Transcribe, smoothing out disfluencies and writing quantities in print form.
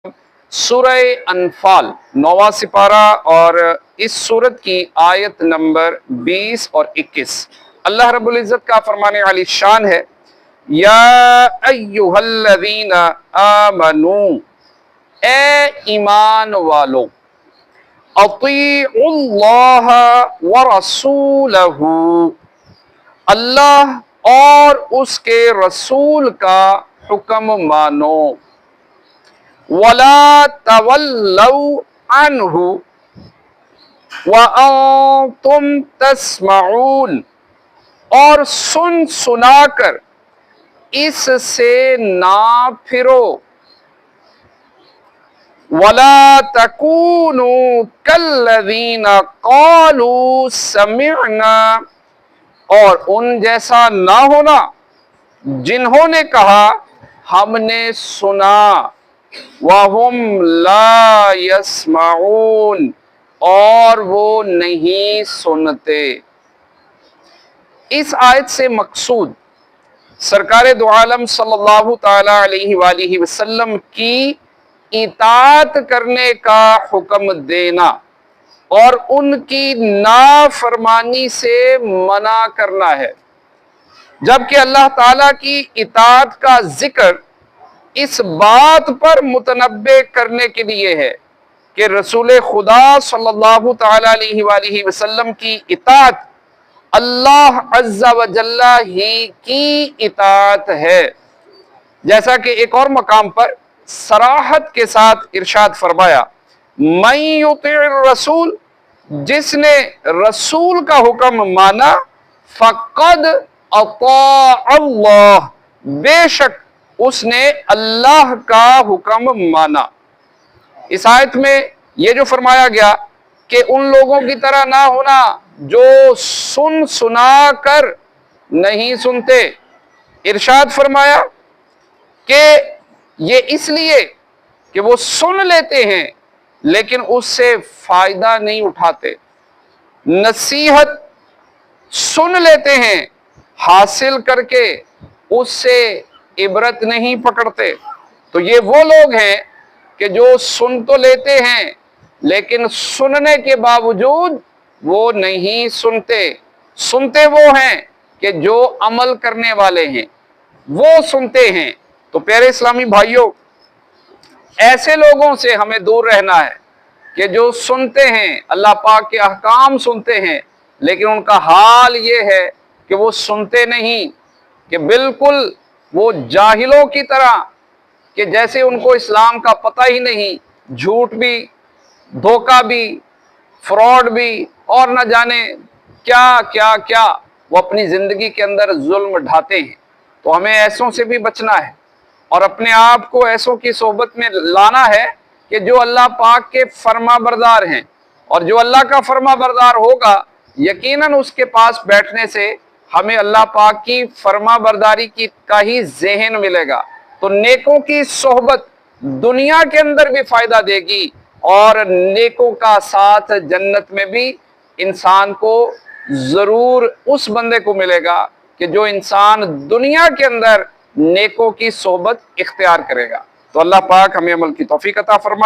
सूरह अनफाल 9वां सिपारा और इस सूरत की आयत नंबर 20 और 21। अल्लाह रब्बुल इज़्ज़त का फरमाने वाली शान है, या अय्युहल्लज़ीना आमनू, ए ईमान वालो, अतीउल्लाह व रसूलहू, अल्लाह और उसके रसूल का हुक्म मानो, वला तवल्लौ अन्हु व अंतुम तस्मऊन, और सुन सुनाकर इससे ना फिरो, वला तकूनु कल्लज़ीना क़ालू समिअना, और उन जैसा ना होना जिन्होंने कहा हमने सुना, वहुम ला यस्माऊन, और वो नहीं सुनते। इस आयत से मकसूद सरकार दो आलम सल्लल्लाहु ताला अलैहि वसल्लम की इताअत करने का हुक्म देना और उनकी नाफरमानी से मना करना है। जबकि अल्लाह ताला की इताअत का जिक्र इस बात पर मुतनब्बे करने के लिए है कि रसूल खुदा सल्लल्लाहु ताला अलैहि वसल्लम की इताअत अल्लाह अज़्ज़ा व जल्ला ही की इताअत है। जैसा कि एक और मकाम पर सराहत के साथ इरशाद फरमाया, मन युतिइर रसूल, जिसने रसूल का हुक्म माना, फ़क़द अता अल्लाह, बेशक उसने अल्लाह का हुक्म माना। इस आयत में ये जो फरमाया गया कि उन लोगों की तरह ना होना जो सुन सुना कर नहीं सुनते, इरशाद फरमाया कि ये इसलिए कि वो सुन लेते हैं लेकिन उससे फायदा नहीं उठाते, नसीहत सुन लेते हैं हासिल करके उससे इबरत नहीं पकड़ते। तो ये वो लोग हैं कि जो सुन तो लेते हैं लेकिन सुनने के बावजूद वो नहीं सुनते। सुनते वो हैं कि जो अमल करने वाले हैं वो सुनते हैं। तो प्यारे इस्लामी भाइयों, ऐसे लोगों से हमें दूर रहना है कि जो सुनते हैं, अल्लाह पाक के अहकाम सुनते हैं, लेकिन उनका हाल ये है कि वो सुनते नहीं, कि बिल्कुल वो जाहिलों की तरह, कि जैसे उनको इस्लाम का पता ही नहीं, झूठ भी, धोखा भी, फ्रॉड भी और न जाने क्या क्या क्या वो अपनी जिंदगी के अंदर जुल्म ढाते हैं। तो हमें ऐसों से भी बचना है और अपने आप को ऐसों की सोहबत में लाना है कि जो अल्लाह पाक के फर्मा बरदार हैं, और जो अल्लाह का फर्मा बरदार होगा यकीनन उसके पास बैठने से हमें अल्लाह पाक की फर्मा बरदारी की का ही ज़हन मिलेगा। तो नेकों की सोहबत दुनिया के अंदर भी फायदा देगी और नेकों का साथ जन्नत में भी इंसान को जरूर उस बंदे को मिलेगा कि जो इंसान दुनिया के अंदर नेकों की सोहबत इख्तियार करेगा। तो अल्लाह पाक हमें अमल की तौफीक अता फरमाए।